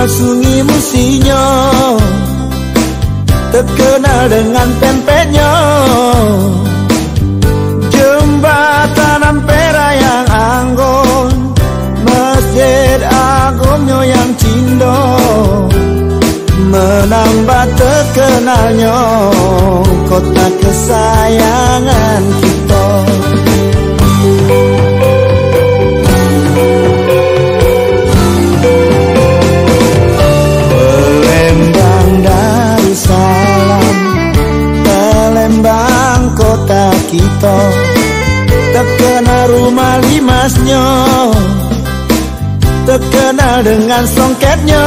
sunyi musinyo, terkenal dengan pempeknya. Jembatan Ampera yang anggun, Masjid Agungnya yang cindo, menambah terkenalnya kota kesayangan kita. Palembang Darussalam, Palembang kota kita, terkenal rumah limasnya, terkenal dengan songketnya.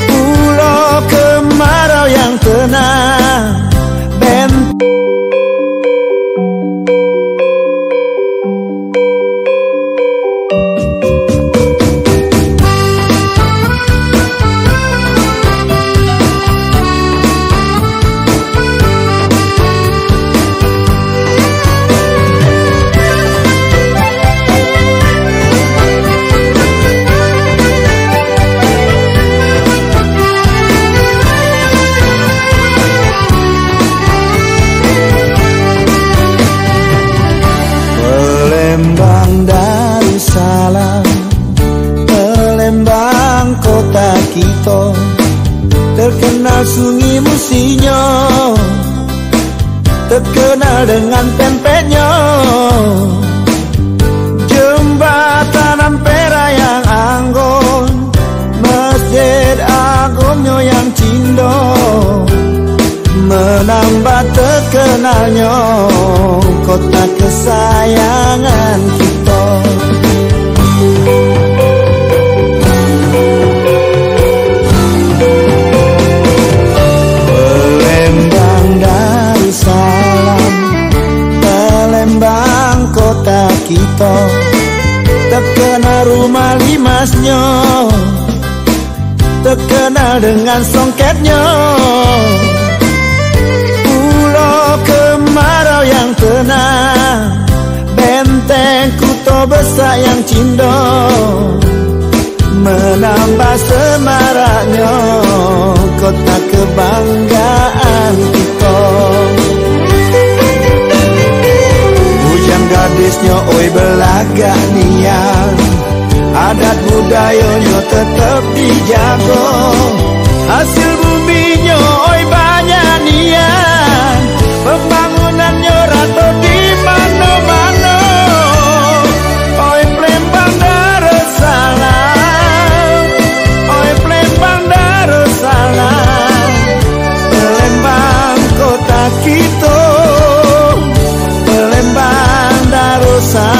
Pulau kemarau yang tenang, Palembang Darussalam, Palembang kota kita, terkenal sunyi musinyo, terkenal dengan pempeknya. Jembatan Ampera yang anggun, Masjid Agungnya yang cindo, menambah terkenalnya kota kesayangan kita. Palembang Darussalam, Palembang kota kita, terkenal rumah limasnya, terkenal dengan songketnya. Kemarau yang tenang, benteng Kuto Besar yang cindo, menambah semaraknya kota kebanggaan kita. Hujan gadisnya oi belagak nian, adat budayanya tetap dijaga, hasil buminya oi banyak nian, pembangunannya rata di mana-mana. Oi Palembang Darussalam, oi Palembang Darussalam, Palembang kota kita, Palembang Darussalam.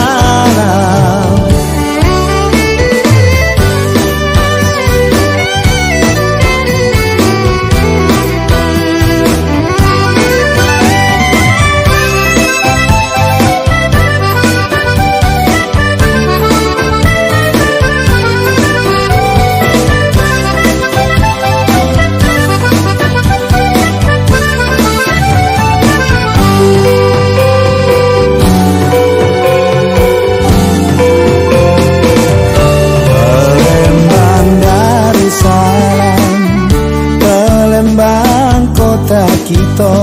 Kita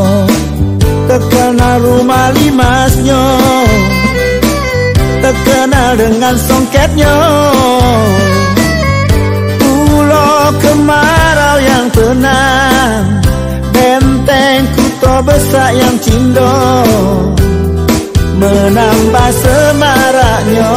terkenal rumah limasnya, terkenal dengan songketnya. Pulau kemarau yang tenang, benteng Kuto Besar yang cindo, menambah semaraknya